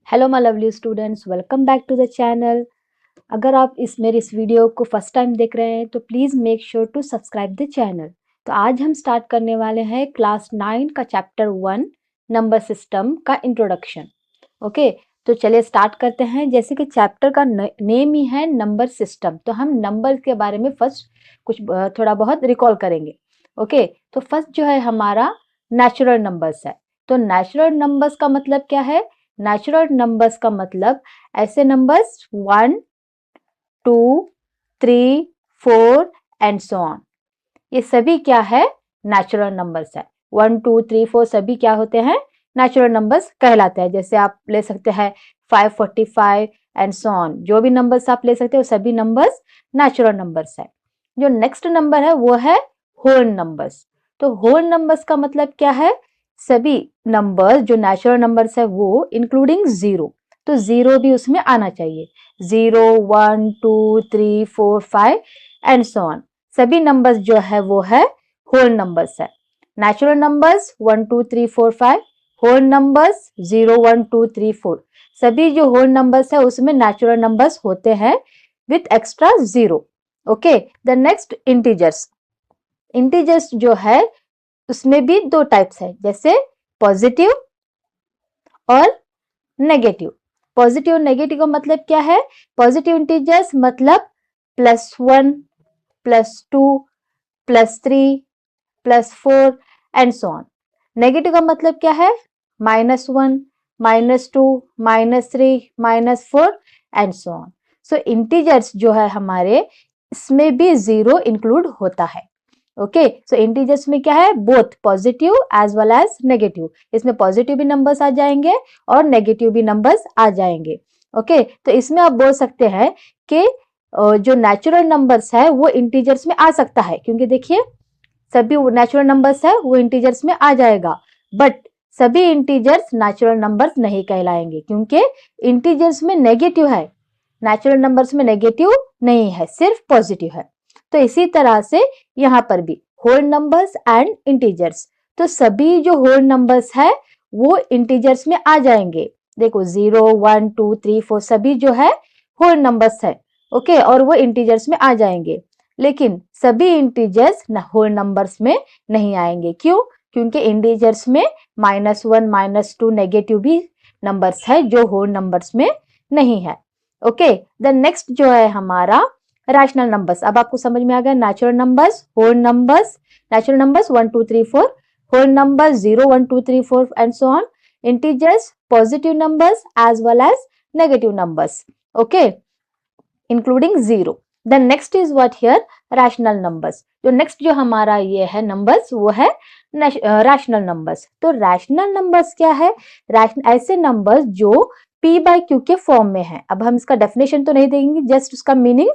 Hello my lovely students, welcome back to the channel. अगर आप मेरे इस वीडियो को फर्स्ट टाइम देख रहे हैं तो please make sure to subscribe the channel. तो आज हम स्टार्ट करने वाले हैं क्लास 9 का चैप्टर 1 नंबर सिस्टम का इंट्रोडक्शन। ओके, तो चलिए स्टार्ट करते हैं। जैसे कि चैप्टर का नेम ही है नंबर सिस्टम, तो हम नंबर के बारे में फर्स्ट कुछ थोड़ा बहुत रिकॉल करेंगे। ओके, तो फर्स्ट जो है हमारा नेचुरल नंबर्स है। तो नेचुरल नंबर्स का मतलब क्या है? नेचुरल नंबर्स का मतलब ऐसे नंबर्स 1, 2, 3, 4 एंड सो ऑन, ये सभी क्या है? नेचुरल नंबर्स है। 1, 2, 3, 4 सभी क्या होते हैं? नेचुरल नंबर्स कहलाते हैं। जैसे आप ले सकते हैं 545 एंड सो ऑन, जो भी नंबर्स आप ले सकते हो सभी नंबर्स नेचुरल नंबर्स है। जो नेक्स्ट नंबर है वो है होल नंबर्स। तो होल नंबर्स का मतलब क्या है? सभी नंबर्स जो नेचुरल नंबर्स है वो इंक्लूडिंग जीरो, तो जीरो भी उसमें आना चाहिए। 0, 1, 2, 3, 4, 5 एंड सो ऑन, सभी नंबर्स जो है वो है होल नंबर्स है। नेचुरल नंबर्स 1, 2, 3, 4, 5, होल नंबर्स 0, 1, 2, 3, 4, सभी जो होल नंबर्स है उसमें नेचुरल नंबर्स होते हैं with extra zero. Okay, the next integers. Integers जो है उसमें भी दो टाइप्स है, जैसे पॉजिटिव और नेगेटिव। पॉजिटिव और नेगेटिव का मतलब क्या है? पॉजिटिव इंटीजर्स मतलब +1, +2, +3, +4 एंड सो ऑन। नेगेटिव का मतलब क्या है? -1, -2, -3, -4 and so on. So integers जो है हमारे, इसमें भी जीरो इंक्लूड होता है। ओके, सो इंटीजर्स में क्या है? Both positive as well as negative. इसमें पॉजिटिव भी नंबर्स आ जाएंगे और नेगेटिव भी नंबर्स आ जाएंगे। ओके, तो इसमें आप बोल सकते हैं कि जो नेचुरल नंबर्स है वो इंटीजर्स में आ सकता है, क्योंकि देखिए सभी नेचुरल नंबर्स है वो इंटीजर्स में आ जाएगा, बट सभी इंटीजर्स नेचुरल नंबर्स नहीं कहलाएंगे, क्योंकि इंटीजर्स में नेगेटिव है, नेचुरल नंबर्स में नेगेटिव नहीं है, सिर्फ पॉजिटिव है। तो इसी तरह से यहाँ पर भी होल नंबर्स एंड इंटीजर्स, तो सभी जो होल नंबर्स है वो इंटीजर्स में आ जाएंगे। देखो 0, 1, 2, 3, 4 सभी जो है होल नंबर्स है। ओके, और वो इंटीजर्स में आ जाएंगे, लेकिन सभी इंटीजर्स होल नंबर्स में नहीं आएंगे। क्यों? क्योंकि इंटीजर्स में -1, -2 नेगेटिव भी नंबर्स है जो होल नंबर्स में नहीं है। ओके, द नेक्स्ट जो है हमारा रैशनल नंबर्स। अब आपको समझ में आ गया natural numbers, whole numbers, natural numbers 1, 2, 3, 4, whole numbers 0, 1, 2, 3, 4 and so on, integers, positive numbers as well as negative numbers, okay, including zero. The next is what here? Rational numbers. जो नेक्स्ट जो हमारा ये है नंबर्स वो है रैशनल नंबर्स। तो rational numbers क्या है? ऐसे नंबर्स जो p/q के फॉर्म में है। अब हम इसका डेफिनेशन तो नहीं देंगे, जस्ट उसका मीनिंग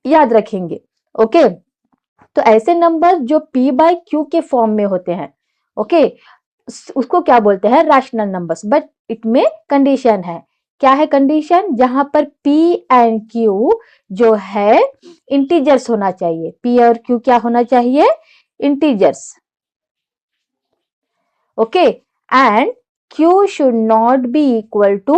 याद रखेंगे। ओके, तो ऐसे नंबर जो p/q के फॉर्म में होते हैं, ओके, उसको क्या बोलते हैं? Rational numbers. बट इसमें कंडीशन है। क्या है कंडीशन? जहां पर p एंड q जो है इंटीजर्स होना चाहिए। p और q क्या होना चाहिए? Integers. Okay, and q should not be equal to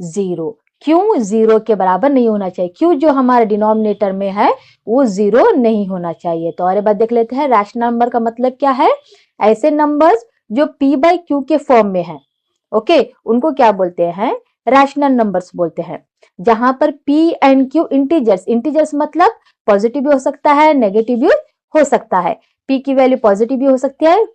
0। क्यों? 0 के बराबर नहीं होना चाहिए। q जो हमारे डिनोमिनेटर में है वो 0 नहीं होना चाहिए। तो और एक बात देख लेते हैं, रैशनल नंबर का मतलब क्या है? ऐसे नंबर्स जो p/q के फॉर्म में है, ओके, उनको क्या बोलते हैं? रैशनल नंबर्स बोलते हैं। जहां पर p and q integers, integers मतलब पॉजिटिव भी हो सकता है, नेगेटिव भी हो सकता है। p की वैल्यू पॉजिटिव भी हो सकती है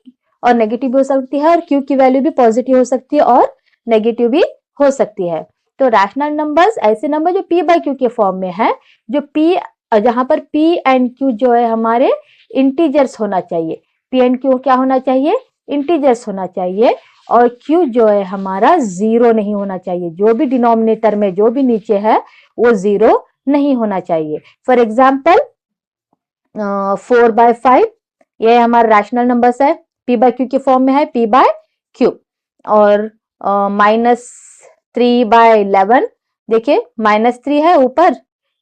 और नेगेटिव भी हो सकती है, और q की वैल्यू भी पॉजिटिव हो सकती है और नेगेटिव भी हो सकती है। तो रैशनल नंबर्स ऐसे नंबर जो p/q के फॉर्म में है, जो p, जहां पर p एंड q जो है हमारे इंटीजर्स होना चाहिए। p एंड q क्या होना चाहिए? इंटीजर्स होना चाहिए, और q जो है हमारा 0 नहीं होना चाहिए। जो भी डिनोमिनेटर में जो भी नीचे है वो 0 नहीं होना चाहिए। फॉर एग्जाम्पल 4/5 ये हमारा रैशनल नंबर्स है, p/q के फॉर्म में है, p/q। और -3/11, देखिए -3 है ऊपर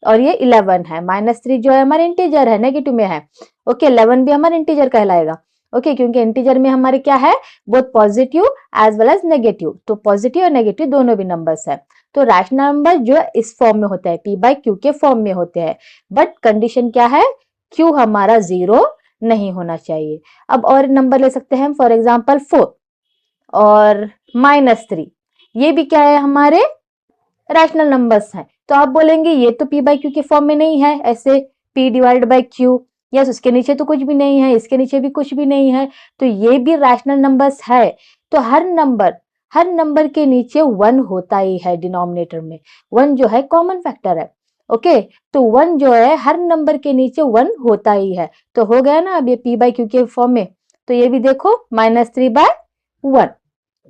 और ये 11 है। -3 जो है हमारा इंटीजर है, नेगेटिव में है। ओके, 11 भी हमारा इंटीजर कहलाएगा। ओके, क्योंकि इंटीजर में हमारे क्या है, both positive as well as negative, तो पॉजिटिव और नेगेटिव दोनों भी नंबर्स है। तो रैशनल नंबर जो इस फॉर्म में होता है, p बाई क्यू के फॉर्म में होते हैं, बट कंडीशन क्या है, q हमारा 0 नहीं होना चाहिए। अब और नंबर ले सकते हैं हम, फॉर एग्जाम्पल 4 और -3, ये भी क्या है, हमारे रैशनल नंबर्स हैं। तो आप बोलेंगे ये तो p बाई क्यू के फॉर्म में नहीं है, ऐसे p divided by Q, yes उसके नीचे तो कुछ भी नहीं है, इसके नीचे भी कुछ भी नहीं है, तो ये भी रैशनल नंबर्स है। तो हर नंबर के नीचे 1 होता ही है डिनोमिनेटर में, 1 जो है कॉमन फैक्टर है। ओके, तो 1 जो है हर नंबर के नीचे 1 होता ही है। तो हो गया ना अब ये p बाई क्यू के फॉर्म में। तो ये भी देखो -3 बाय 1।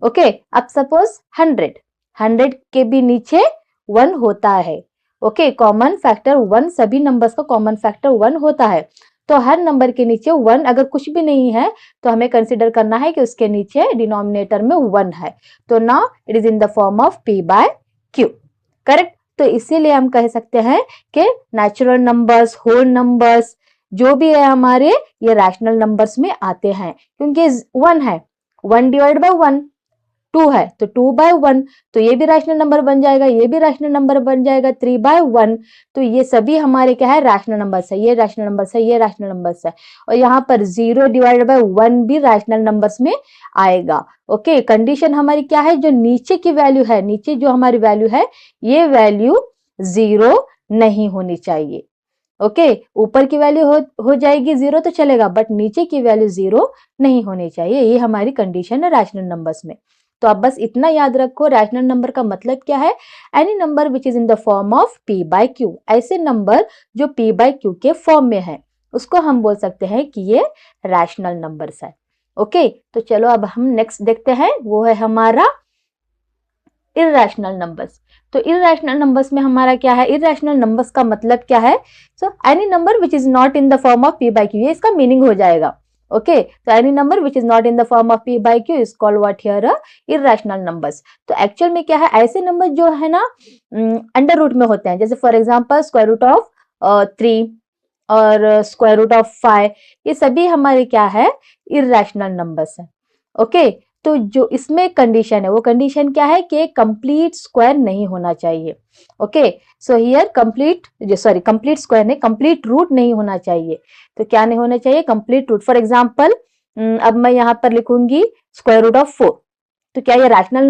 ओके, अब सपोज 100 के भी नीचे 1 होता है। ओके, कॉमन फैक्टर 1, सभी नंबर्स का कॉमन फैक्टर 1 होता है। तो हर नंबर के नीचे 1 अगर कुछ भी नहीं है तो हमें कंसिडर करना है कि उसके नीचे डिनोमिनेटर में 1 है। तो now it is in the form of p by q, correct. तो इसीलिए हम कह सकते हैं कि नेचुरल नंबर्स, होल नंबर्स जो भी है हमारे, ये रैशनल नंबर्स में आते हैं, क्योंकि 1 है, 1 डिवाइड बाय 1 2 है, तो 2 बाय 1, तो ये भी रैशनल नंबर बन जाएगा, ये भी रैशनल नंबर बन जाएगा 3 बाय 1। तो ये सभी हमारे क्या है, रैशनल नंबर्स है, ये रैशनल नंबर्स है, ये रैशनल नंबर्स है। और यहाँ पर 0 डिवाइडेड बाय 1 भी रैशनल नंबर्स में आएगा। ओके, कंडीशन हमारी क्या है, जो नीचे की वैल्यू है, नीचे जो हमारी वैल्यू है, ये वैल्यू 0 नहीं होनी चाहिए। ओके, ऊपर की वैल्यू हो जाएगी 0 तो चलेगा, बट नीचे की वैल्यू 0 नहीं होनी चाहिए। ये हमारी कंडीशन है रैशनल नंबर्स में। तो आप बस इतना याद रखो, रैशनल नंबर का मतलब क्या है, any number which is in the form of p by Q, ऐसे नंबर जो p बाई क्यू के फॉर्म में है उसको हम बोल सकते हैं कि ये रैशनल नंबर्स है। ओके, तो चलो अब हम नेक्स्ट देखते हैं, वो है हमारा इररेशनल नंबर्स। तो इररेशनल नंबर्स में हमारा क्या है, इररेशनल नंबर्स का मतलब क्या है, so any number which is not in the form of p by Q, ये इसका मीनिंग हो जाएगा। ओके, तो any number which is not in the form of p by Q is called what here irrational numbers. तो actual में क्या है, ऐसे नंबर जो है ना अंडर रूट में होते हैं, जैसे for example square root of 3 और स्क्वायर रूट ऑफ 5, ये सभी हमारे क्या है, इररेशनल नंबर्स है। ओके, तो जो इसमें कंडीशन है, वो कंडीशन क्या है कि कंप्लीट स्क्वायर नहीं होना चाहिए। Okay, so here complete square नहीं, कंप्लीट रूट नहीं होना चाहिए। तो क्या नहीं होना चाहिए, कंप्लीट रूट। फॉर एग्जांपल अब मैं यहाँ पर लिखूंगी स्क्वायर रूट ऑफ 4, तो क्या ये इररेशनल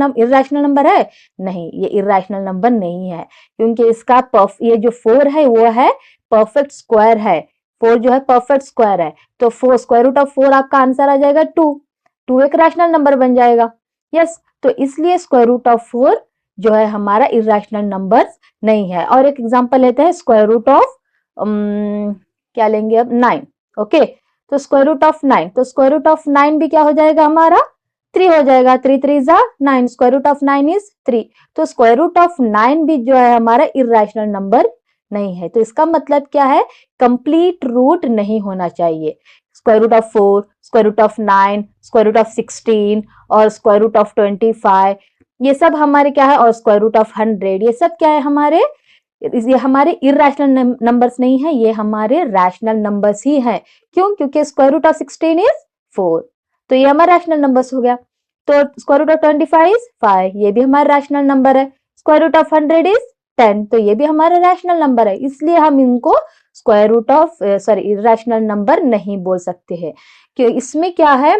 नंबर है? नहीं, ये इररेशनल नंबर नहीं है, क्योंकि इसका ये जो 4 है वो है परफेक्ट स्क्वायर है। 4 जो है परफेक्ट स्क्वायर है, तो 4 स्क्वायर रूट ऑफ 4 आपका आंसर आ जाएगा 2 एक रैशनल नंबर बन जाएगा। यस, तो इसलिए स्क्वायर रूट ऑफ 4 जो है हमारा इररेशनल नंबर नहीं है। और एक एग्जांपल लेते हैं, स्क्वायर रूट ऑफ क्या लेंगे अब, 9। ओके, तो स्क्वायर रूट ऑफ 9, तो स्क्वायर रूट ऑफ 9 भी क्या हो जाएगा हमारा, 3 हो जाएगा, 3 3 जा 9, स्क्वायर रूट ऑफ 9 इज 3। तो स्क्वायर रूट ऑफ 9 भी जो है हमारा इररेशनल नंबर नहीं है। तो इसका मतलब क्या है, कंप्लीट रूट नहीं होना चाहिए। Square root of 4, square root of 9, square root of 16 और स्क्वायर रूट ऑफ 25, ये सब हमारे क्या है, और स्क्वायर रूट ऑफ 100, ये सब क्या है हमारे, ये हमारे इररेशनल नंबर्स नहीं है, ये हमारे रैशनल नंबर्स ही हैं। क्यों? क्योंकि स्क्वायर रूट ऑफ 16 इज 4, तो ये हमारा रैशनल नंबर्स हो गया। तो स्क्वायर रूट ऑफ 25 इज 5, ये भी हमारा रैशनल नंबर है। स्क्वायर रूट ऑफ 100 इज 10, तो ये भी हमारा रैशनल नंबर है। इसलिए हम इनको square root of irrational number नहीं बोल सकते हैं, कि इसमें क्या है,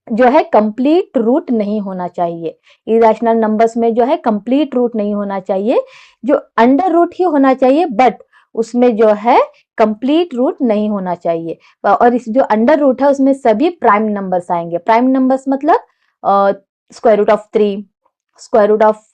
जो है कंप्लीट रूट नहीं होना चाहिए। इररेशनल नंबर्स में जो है कंप्लीट रूट नहीं होना चाहिए, जो अंडर रूट ही होना चाहिए, बट उसमें जो है कंप्लीट रूट नहीं होना चाहिए। और इस जो अंडर रूट है उसमें सभी प्राइम नंबर्स आएंगे। प्राइम नंबर्स मतलब square root of 3, square root of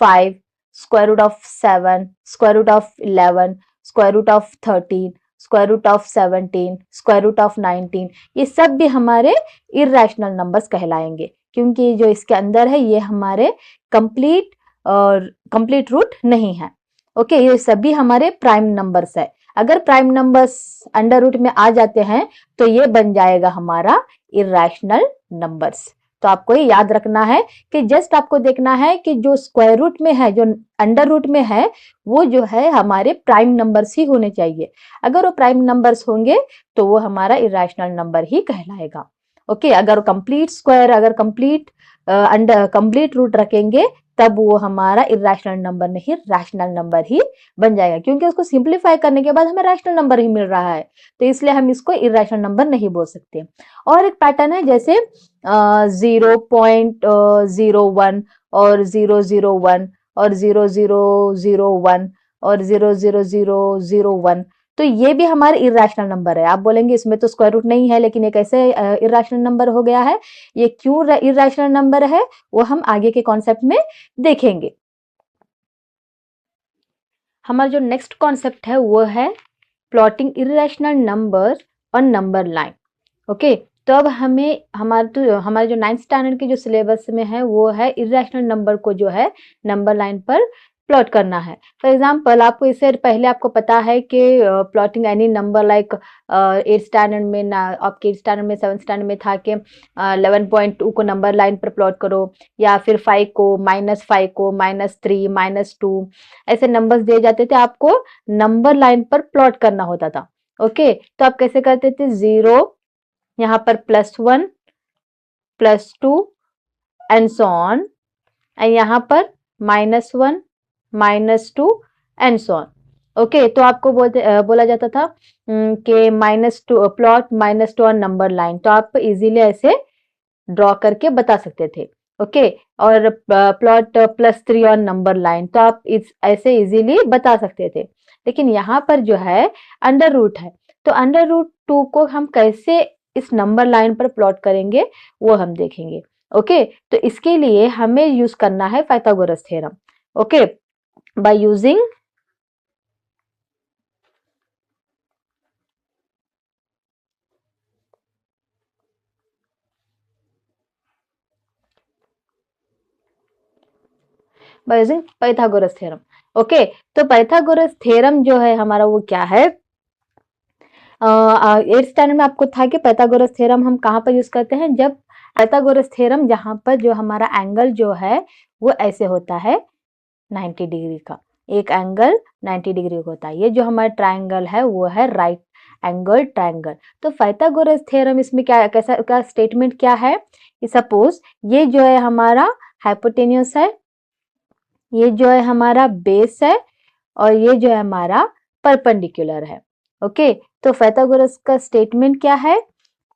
5, square root of 7, square root of 11, square root of 13, square root of 17, square root of 19, ये सब भी हमारे इररेशनल नंबर्स कहलाएंगे, क्योंकि जो इसके अंदर है ये हमारे कंप्लीट रूट नहीं है। ओके, ये सभी हमारे प्राइम नंबर्स है। अगर प्राइम नंबर्स अंडर रूट में आ जाते हैं तो ये बन जाएगा हमारा इररेशनल नंबर्स। तो आपको ये याद रखना है कि जस्ट आपको देखना है कि जो स्क्वायर रूट में है, जो अंडर रूट में है, वो जो है हमारे प्राइम नंबर्स ही होने चाहिए। अगर वो प्राइम नंबर्स होंगे तो वो हमारा इररेशनल नंबर ही कहलाएगा। ओके, अगर कंप्लीट स्क्वायर, अगर कंप्लीट अंडर कंप्लीट रूट रखेंगे तब वो हमारा इरेशनल नंबर नहीं, रैशनल नंबर ही बन जाएगा, क्योंकि उसको सिंप्लीफाई करने के बाद हमें रैशनल नंबर ही मिल रहा है, तो इसलिए हम इसको इरेशनल नंबर नहीं बोल सकते। और एक पैटर्न है जैसे 0.01 और 001 और 0001 और 00001, तो ये भी हमारे इरेशनल नंबर है। आप बोलेंगे इसमें तो स्क्वायर रूट नहीं है, लेकिन ये कैसे इरेशनल नंबर हो गया है? ये क्यों इरेशनल नंबर है वो हम आगे के कॉन्सेप्ट में देखेंगे। हमारा जो नेक्स्ट कॉन्सेप्ट है वो है plotting irrational number on number line. Okay, तो अब हमें हमारे जो 9th स्टैंडर्ड के जो सिलेबस में है वो है इरेशनल नंबर को जो है नंबर लाइन पर प्लॉट करना है। फॉर एग्जाम्पल, आपको इससे पहले आपको पता है कि plotting any number like 8th standard में ना, आपके 8th स्टैंडर्ड में 7th स्टैंडर्ड में था कि 11.2 को नंबर लाइन पर प्लॉट करो, या फिर 5 को, -5 को, -3, -2, ऐसे नंबर्स दिए जाते थे, आपको नंबर लाइन पर प्लॉट करना होता था। ओके, तो आप कैसे करते थे? 0, यहाँ पर +1, +2 एंड सो ऑन, एंड यहाँ पर -1, -2 एंड सो ऑन। ओके, तो आपको बोला जाता था कि -2 प्लॉट -2 ऑन नंबर लाइन, तो आप इजीली ऐसे ड्रॉ करके बता सकते थे। ओके, और प्लॉट +3 ऑन नंबर लाइन, तो आप ऐसे इजीली बता सकते थे। लेकिन यहाँ पर जो है अंडर रूट है, तो अंडर रूट 2 को हम कैसे इस नंबर लाइन पर प्लॉट करेंगे वो हम देखेंगे। ओके, तो इसके लिए हमें यूज करना है Pythagoras theorem. Okay, by using Pythagoras theorem. Okay, तो पाइथागोरस थ्योरम जो है हमारा वो क्या है? 8th स्टैंडर्ड में आपको था कि पाइथागोरस थ्योरम हम कहाँ पर यूज करते हैं? जब पाइथागोरस थ्योरम जहां पर जो हमारा एंगल जो है वो ऐसे होता है 90 डिग्री का, एक एंगल 90 डिग्री का होता है। ये जो हमारा ट्रायंगल है वो है राइट एंगल ट्रायंगल। तो पाइथागोरस थ्योरम इसमें क्या कैसा का स्टेटमेंट क्या है कि सपोज ये जो है हमारा हाइपोटेन्यूस है, ये जो है हमारा बेस है, और ये जो है हमारा परपेंडिकुलर है। ओके, तो पाइथागोरस का स्टेटमेंट क्या है?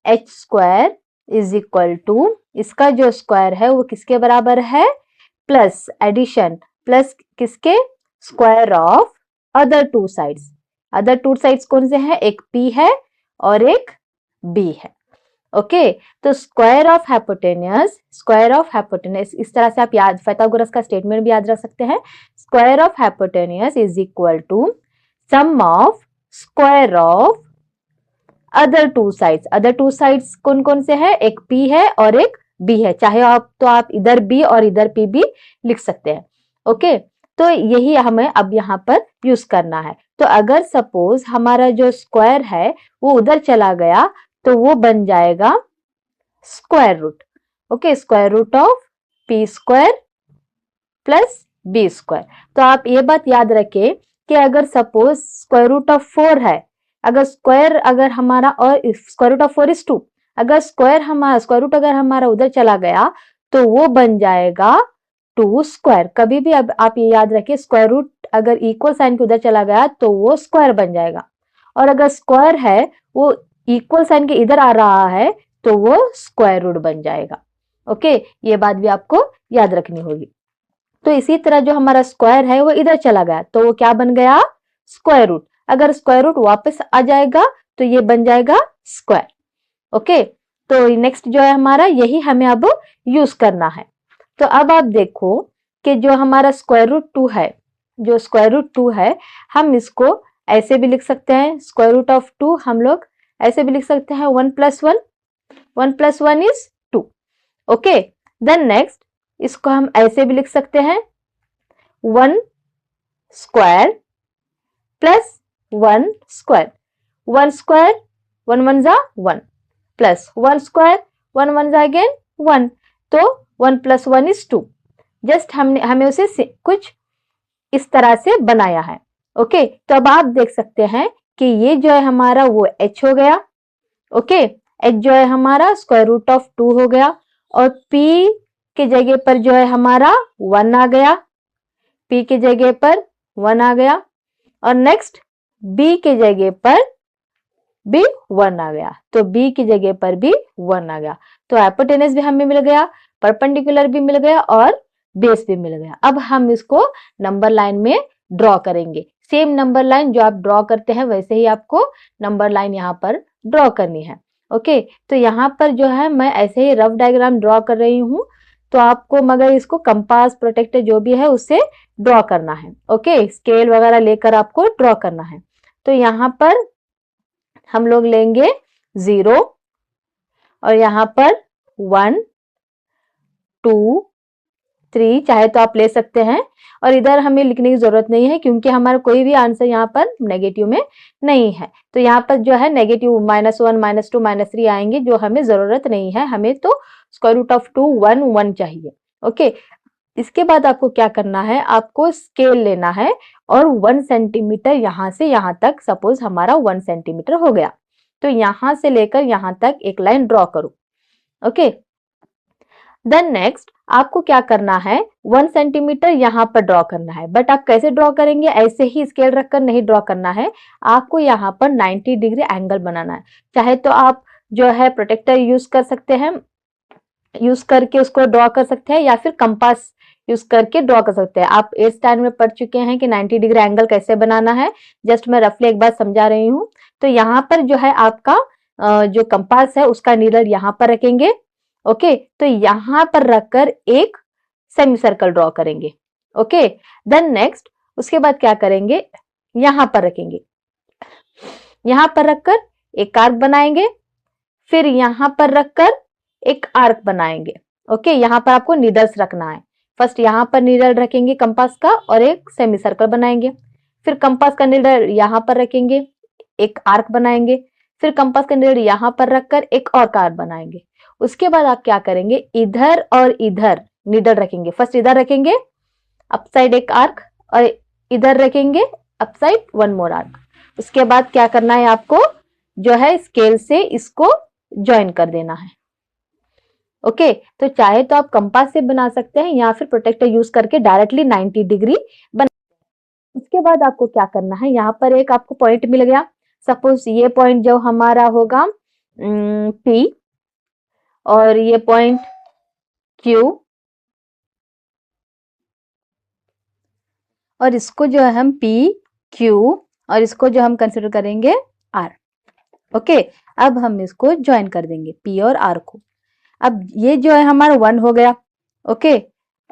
h² इज इक्वल टू, इसका जो स्क्वायर है वो किसके बराबर है? प्लस एडिशन, प्लस किसके? Square of other two sides. Other two sides कौन से हैं? एक p है और एक b है। ओके, तो स्क्वायर ऑफ हाइपोटेन्यूस, इस तरह से आप याद पाइथागोरस का स्टेटमेंट भी याद रख सकते हैं। Square of hypotenuse is equal to sum of square of other two sides. Other two sides कौन कौन से हैं? एक p है और एक b है, चाहे आप इधर b और इधर p भी लिख सकते हैं। ओके, तो यही हमें अब यहाँ पर यूज करना है। तो अगर सपोज हमारा जो स्क्वायर है वो उधर चला गया तो वो बन जाएगा square root. Okay, square root of p² plus b²। तो आप ये बात याद रखें कि अगर सपोज स्क्वायर रूट ऑफ 4 है, अगर हमारा, और स्क्वायर रूट ऑफ 4 इज 2, अगर स्क्वायर रूट अगर हमारा उधर चला गया तो वो बन जाएगा 2²। कभी भी अब आप ये याद रखिए, स्क्वायर रूट अगर इक्वल साइन के उधर चला गया तो वो स्क्वायर बन जाएगा, और अगर स्क्वायर है वो इक्वल साइन के इधर आ रहा है तो वो स्क्वायर रूट बन जाएगा। ओके, ये बात भी आपको याद रखनी होगी। तो इसी तरह जो हमारा स्क्वायर है वो इधर चला गया तो वो क्या बन गया? Square root. अगर स्क्वायर रूट वापस आ जाएगा तो ये बन जाएगा स्क्वायर। ओके, तो नेक्स्ट जो है हमारा, यही हमें अब यूज करना है। तो अब आप देखो कि जो हमारा स्क्वायर रूट 2 है, जो स्क्वायर रूट 2 है, हम इसको ऐसे भी लिख सकते हैं। स्क्वायर रूट ऑफ 2 हम लोग ऐसे भी लिख सकते हैं 1 + 1, 1 + 1 इज 2। ओके, देन नेक्स्ट इसको हम ऐसे भी लिख सकते हैं 1² प्लस 1², 1², 1 1 जा 1, प्लस 1², 1 1 जा अगेन 1, तो 1 + 1 इज 2। जस्ट हमें उसे कुछ इस तरह से बनाया है। ओके, तो अब आप देख सकते हैं कि ये जो है हमारा वो h हो गया। ओके, h जो है हमारा स्क्वायर रूट ऑफ 2 हो गया और p के जगह पर जो है हमारा 1 आ गया, p के जगह पर 1 आ गया और नेक्स्ट b के जगह पर भी 1 आ गया, तो b की जगह पर भी 1 आ गया। तो हाइपोटेनस भी हमें मिल गया, परपेंडिकुलर भी मिल गया और बेस भी मिल गया। अब हम इसको नंबर लाइन में ड्रॉ करेंगे। सेम नंबर लाइन जो आप ड्रॉ करते हैं वैसे ही आपको नंबर लाइन यहाँ पर ड्रॉ करनी है। ओके, तो यहाँ पर जो है मैं ऐसे ही रफ डायग्राम ड्रॉ कर रही हूँ, तो आपको मगर इसको कंपास प्रोटेक्टर जो भी है उससे ड्रॉ करना है। ओके, स्केल वगैरह लेकर आपको ड्रॉ करना है। तो यहाँ पर हम लोग लेंगे 0 और यहाँ पर 1 2 3 चाहे तो आप ले सकते हैं और इधर हमें लिखने की जरूरत नहीं है क्योंकि हमारा कोई भी आंसर यहाँ पर नेगेटिव में नहीं है। तो यहाँ पर जो है नेगेटिव -1 -2 -3 आएंगे जो हमें जरूरत नहीं है, हमें तो स्क्वायर रूट ऑफ 2 1 1 चाहिए। ओके, इसके बाद आपको क्या करना है, आपको स्केल लेना है और 1 सेंटीमीटर यहाँ से यहाँ तक, सपोज हमारा 1 सेंटीमीटर हो गया, तो यहाँ से लेकर यहाँ तक एक लाइन ड्रॉ करो। ओके, देन नेक्स्ट आपको क्या करना है, 1 सेंटीमीटर यहाँ पर ड्रॉ करना है, बट आप कैसे ड्रॉ करेंगे, ऐसे ही स्केल रखकर नहीं ड्रॉ करना है, आपको यहाँ पर 90 डिग्री एंगल बनाना है। चाहे तो आप जो है प्रोटेक्टर यूज कर सकते हैं, यूज करके उसको ड्रॉ कर सकते हैं या फिर कंपास यूज करके ड्रॉ कर सकते हैं। आप 8th स्टैंडर्ड में पढ़ चुके हैं कि 90 डिग्री एंगल कैसे बनाना है, जस्ट मैं रफली एक बार समझा रही हूँ। तो यहाँ पर जो है आपका जो कंपास है उसका नीडल यहाँ पर रखेंगे। ओके, तो यहाँ पर रखकर एक सेमी सर्कल ड्रॉ करेंगे। ओके, देन नेक्स्ट उसके बाद क्या करेंगे, यहाँ पर रखेंगे, यहाँ पर रखकर एक आर्क बनाएंगे, फिर यहाँ पर रखकर एक आर्क बनाएंगे। ओके, यहाँ पर आपको नीडल्स रखना है। फर्स्ट यहाँ पर नीडल रखेंगे कंपास का और एक सेमी सर्कल बनाएंगे, फिर कंपास का नीडल यहाँ पर रखेंगे, एक आर्क बनाएंगे, फिर कंपास का नीडल यहाँ पर रखकर एक और आर्क बनाएंगे। उसके बाद आप क्या करेंगे, इधर और इधर नीडल रखेंगे। फर्स्ट इधर रखेंगे अपसाइड एक आर्क और इधर रखेंगे अपसाइड 1 मोर आर्क। उसके बाद क्या करना है, आपको जो है स्केल से इसको ज्वाइन कर देना है। ओके, तो चाहे तो आप कंपास से बना सकते हैं या फिर प्रोटेक्टर यूज करके डायरेक्टली 90 डिग्री बना। उसके बाद आपको क्या करना है, यहाँ पर एक आपको पॉइंट मिल गया, सपोज ये पॉइंट जो हमारा होगा P और ये पॉइंट Q और इसको जो है हम P Q और इसको जो हम कंसिडर करेंगे R। ओके, अब हम इसको ज्वाइन कर देंगे P और R को। अब ये जो है हमारा 1 हो गया। ओके,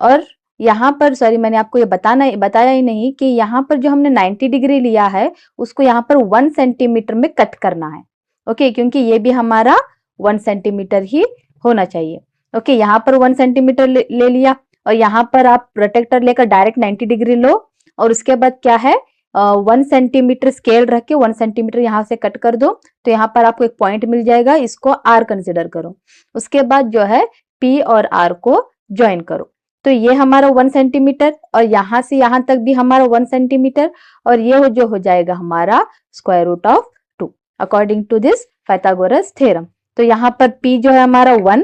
और यहाँ पर सॉरी मैंने आपको ये बताया ही नहीं कि यहाँ पर जो हमने 90 डिग्री लिया है उसको यहाँ पर 1 सेंटीमीटर में कट करना है। ओके, क्योंकि ये भी हमारा 1 सेंटीमीटर ही होना चाहिए। ओके, यहाँ पर 1 सेंटीमीटर ले लिया और यहाँ पर आप प्रोटेक्टर लेकर डायरेक्ट 90 डिग्री लो और उसके बाद क्या है 1 सेंटीमीटर स्केल रख के 1 सेंटीमीटर यहाँ से कट कर दो, तो यहाँ पर आपको एक पॉइंट मिल जाएगा, इसको R कंसिडर करो। उसके बाद जो है P और R को ज्वाइन करो, तो ये हमारा 1 सेंटीमीटर और यहाँ से यहाँ तक भी हमारा 1 सेंटीमीटर और ये जो हो जाएगा हमारा square root of 2 according to this Pythagoras theorem. तो यहाँ पर P जो है हमारा 1,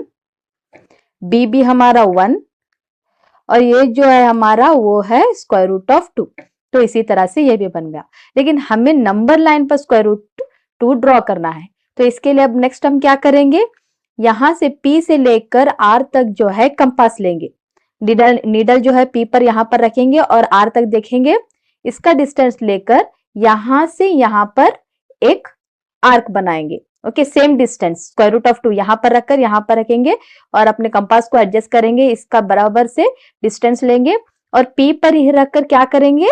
B भी हमारा 1 और ये जो है हमारा वो है स्क्वायर रूट ऑफ 2। तो इसी तरह से ये भी बन गया, लेकिन हमें नंबर लाइन पर स्क्वायर रूट 2 ड्रॉ करना है। तो इसके लिए अब नेक्स्ट हम क्या करेंगे, यहां से P से लेकर R तक जो है कंपास लेंगे, नीडल जो है P पर यहाँ पर रखेंगे और R तक देखेंगे, इसका डिस्टेंस लेकर यहां से यहाँ पर एक आर्क बनाएंगे। Okay, same distance square root of 2 यहाँ पर रखकर यहाँ पर रखेंगे और अपने कंपास को एडजस्ट करेंगे, इसका बराबर से डिस्टेंस लेंगे और P पर ही रखकर क्या करेंगे,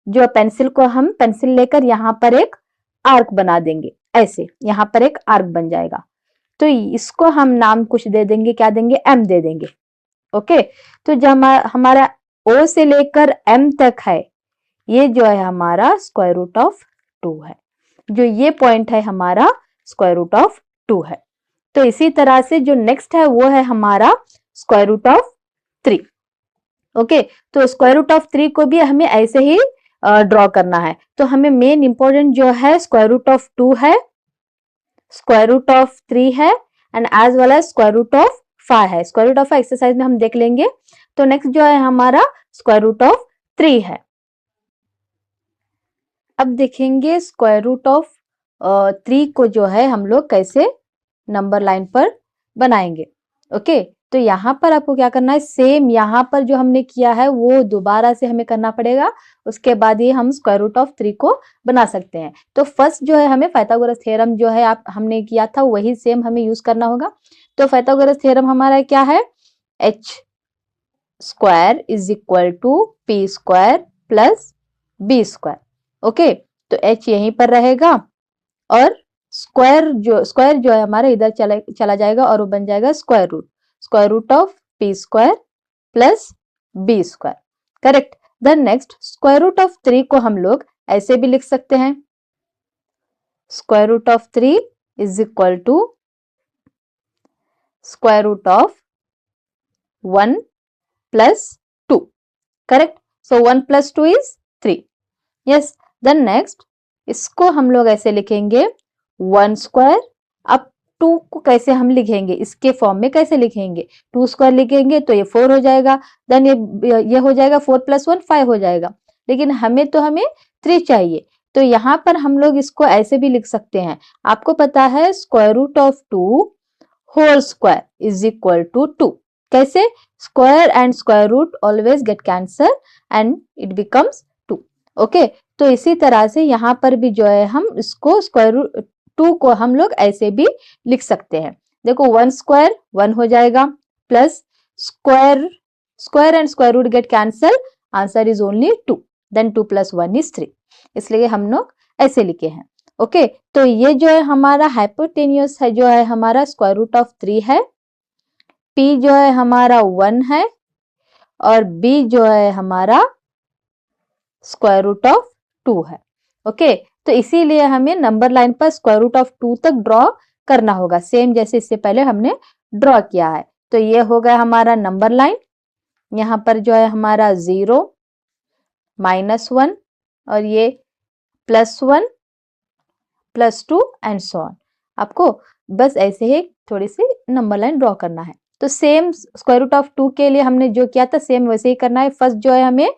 जो पेंसिल को हम पेंसिल लेकर यहाँ पर एक आर्क बना देंगे, ऐसे यहाँ पर एक आर्क बन जाएगा। तो इसको हम नाम कुछ दे देंगे, क्या देंगे, M दे देंगे। ओके, तो जो हमारा O से लेकर M तक है ये जो है हमारा स्क्वायर रूट ऑफ 2 है, जो ये पॉइंट है हमारा स्क्वायर रूट ऑफ 2 है। तो इसी तरह से जो नेक्स्ट है वो है हमारा स्क्वायर रूट ऑफ 3। ओके, तो स्क्वायर रूट ऑफ 3 को भी हमें ऐसे ही ड्रॉ करना है। तो हमें मेन इंपॉर्टेंट जो है स्क्वायर रूट ऑफ 2 है स्क्वायर रूट ऑफ 3 है and as well as square root of 5 है। स्क्वायर रूट ऑफ एक्सरसाइज में हम देख लेंगे। तो नेक्स्ट जो है हमारा स्क्वायर रूट ऑफ 3 है। अब देखेंगे स्क्वायर रूट ऑफ 3 को जो है हम लोग कैसे नंबर लाइन पर बनाएंगे। ओके, तो यहाँ पर आपको क्या करना है, सेम यहाँ पर जो हमने किया है वो दोबारा से हमें करना पड़ेगा। उसके बाद ही हम स्क्वायर रूट ऑफ 3 को बना सकते हैं। तो फर्स्ट जो है हमें पाइथागोरस थ्योरम जो है आप हमने किया था वही सेम हमें यूज करना होगा। तो पाइथागोरस थ्योरम हमारा क्या है, h square is equal to p square plus b square. Okay, तो h यहीं पर रहेगा और स्क्वायर जो है हमारा इधर चला जाएगा और वो बन जाएगा square root of p square plus b square. Correct. Then next square root of 3 को हम लोग ऐसे भी लिख सकते हैं, square root of 3 is equal to square root of 1 plus 2। Correct. So 1 plus 2 is 3। Yes. Then next इसको हम लोग ऐसे लिखेंगे 1 स्क्वायर। अब 2 को कैसे हम लिखेंगे, इसके फॉर्म में कैसे लिखेंगे, 2 स्क्वायर लिखेंगे तो ये 4 हो जाएगा। देन ये हो जाएगा 4 प्लस 1 5 हो जाएगा। लेकिन हमें 3 चाहिए, तो यहाँ पर हम लोग इसको ऐसे भी लिख सकते हैं। आपको पता है square root of 2 whole square is equal to 2। कैसे, square and square root always get cancel and it becomes 2। Okay, तो इसी तरह से यहाँ पर भी जो है हम इसको स्क्वायर रूट 2 को हम लोग ऐसे भी लिख सकते हैं। देखो 1 स्क्वायर 1 हो जाएगा plus square and square root get cancel, answer is only 2। Then 2 plus 1 is 3, इसलिए हम लोग ऐसे लिखे हैं। ओके, तो ये जो है हमारा हाइपोटेन्यूस है, जो है हमारा स्क्वायर रूट ऑफ 3 है, p जो है हमारा 1 है और b जो है हमारा स्क्वायर रूट ऑफ 2 है। ओके, तो इसीलिए हमें नंबर लाइन पर स्क्वायर रूट ऑफ 2 तक ड्रॉ करना होगा, सेम जैसे इससे पहले हमने ड्रॉ किया है। तो ये हो गया हमारा नंबर लाइन। यहाँ पर जो है हमारा 0 -1 और ये +1 +2 एंड सो ऑन। आपको बस ऐसे ही थोड़ी सी नंबर लाइन ड्रॉ करना है। तो सेम स्क्वायर रूट ऑफ 2 के लिए हमने जो किया था सेम वैसे ही करना है। फर्स्ट जो है हमें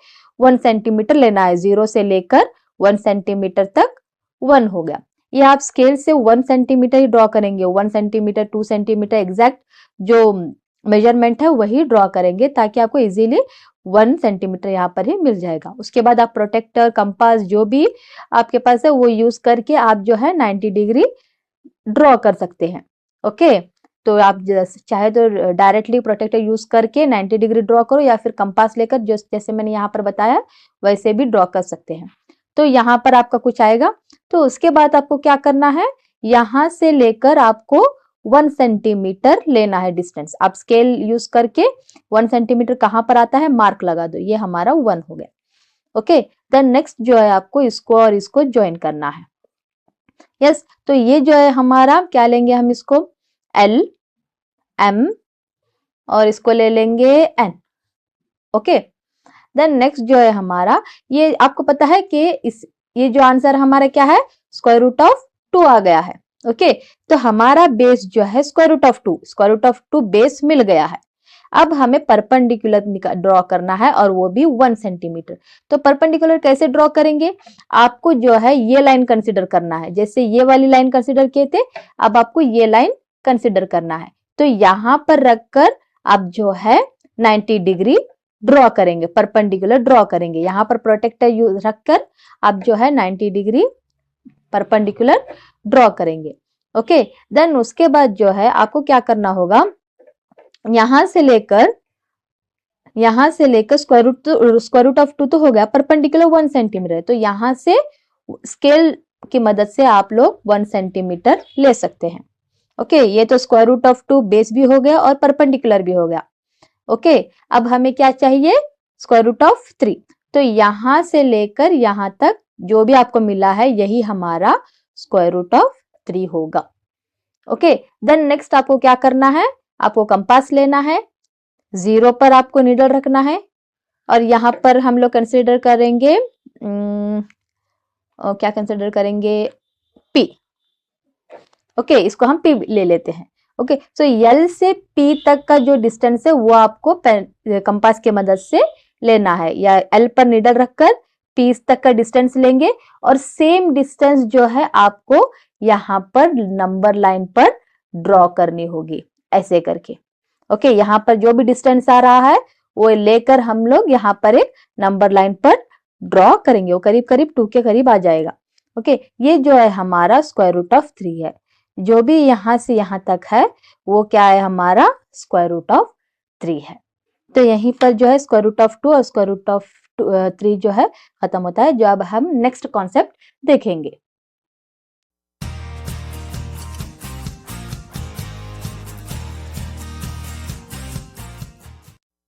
1 सेंटीमीटर लेना है, 0 से लेकर 1 सेंटीमीटर तक 1 हो गया। ये आप स्केल से 1 सेंटीमीटर ही ड्रॉ करेंगे, 1 सेंटीमीटर 2 सेंटीमीटर एग्जैक्ट जो मेजरमेंट है वही ड्रॉ करेंगे ताकि आपको इजीली 1 सेंटीमीटर यहाँ पर ही मिल जाएगा। उसके बाद आप प्रोटेक्टर, कंपास जो भी आपके पास है वो यूज करके आप जो है 90 डिग्री ड्रॉ कर सकते हैं। ओके, तो आप चाहे तो डायरेक्टली प्रोटेक्टर यूज करके 90 डिग्री ड्रॉ करो या फिर कंपास लेकर जैसे मैंने यहाँ पर बताया वैसे भी ड्रॉ कर सकते हैं। तो यहाँ पर आपका कुछ आएगा। तो उसके बाद आपको क्या करना है, यहाँ से लेकर आपको 1 सेंटीमीटर लेना है डिस्टेंस। आप स्केल यूज करके 1 सेंटीमीटर कहाँ पर आता है मार्क लगा दो, ये हमारा 1 हो गया। ओके, देन नेक्स्ट जो है आपको इसको और इसको ज्वाइन करना है। यस, तो ये जो है हमारा क्या लेंगे हम इसको L M और इसको ले लेंगे N। ओके, देन नेक्स्ट जो है हमारा ये आपको पता है कि ये जो आंसर हमारा क्या है, स्क्वायर रूट ऑफ 2 आ गया है। ओके, तो हमारा बेस जो है स्क्वायर रूट ऑफ 2 बेस मिल गया है। अब हमें परपेंडिकुलर ड्रॉ करना है और वो भी 1 सेंटीमीटर। तो परपेंडिकुलर कैसे ड्रॉ करेंगे, आपको जो है ये लाइन कंसिडर करना है, जैसे ये वाली लाइन कंसिडर किए थे, अब आपको ये लाइन कंसिडर करना है। तो यहाँ पर रखकर आप जो है 90 डिग्री ड्रॉ करेंगे, परपेंडिकुलर ड्रॉ करेंगे। यहाँ पर प्रोटेक्टर यूज रखकर आप जो है 90 डिग्री परपेंडिकुलर ड्रॉ करेंगे। ओके, देन उसके बाद जो है आपको क्या करना होगा, यहाँ से लेकर स्क्वायर रूट ऑफ 2 तो हो गया, परपेंडिकुलर 1 सेंटीमीटर, तो यहाँ से स्केल की मदद से आप लोग 1 सेंटीमीटर ले सकते हैं। ओके, ये तो स्क्वायर रूट ऑफ 2 बेस भी हो गया और परपेंडिकुलर भी हो गया। ओके, अब हमें क्या चाहिए, स्क्वायर रूट ऑफ 3। तो यहाँ से लेकर यहाँ तक जो भी आपको मिला है यही हमारा स्क्वायर रूट ऑफ 3 होगा। ओके, देन नेक्स्ट आपको क्या करना है, आपको कंपास लेना है, 0 पर आपको नीडल रखना है और यहाँ पर हम लोग कंसिडर करेंगे क्या कंसिडर करेंगे, P। ओके, इसको हम P ले लेते हैं। ओके, सो L से P तक का जो डिस्टेंस है वो आपको कंपास के मदद से लेना है, या L पर नीडल रखकर P तक का डिस्टेंस लेंगे और सेम डिस्टेंस जो है आपको यहाँ पर नंबर लाइन पर ड्रॉ करनी होगी, ऐसे करके। ओके, यहाँ पर जो भी डिस्टेंस आ रहा है वो लेकर हम लोग यहाँ पर एक नंबर लाइन पर ड्रॉ करेंगे, वो करीब करीब 2 के करीब आ जाएगा। ओके, ये जो है हमारा स्क्वायर रूट ऑफ 3 है। जो भी यहाँ से यहाँ तक है वो क्या है, हमारा स्क्वायर रूट ऑफ 3 है। तो यहीं पर जो है स्क्वायर रूट ऑफ 2 और स्क्वायर रूट ऑफ 3 जो है खत्म होता है, जो अब हम नेक्स्ट कॉन्सेप्ट देखेंगे।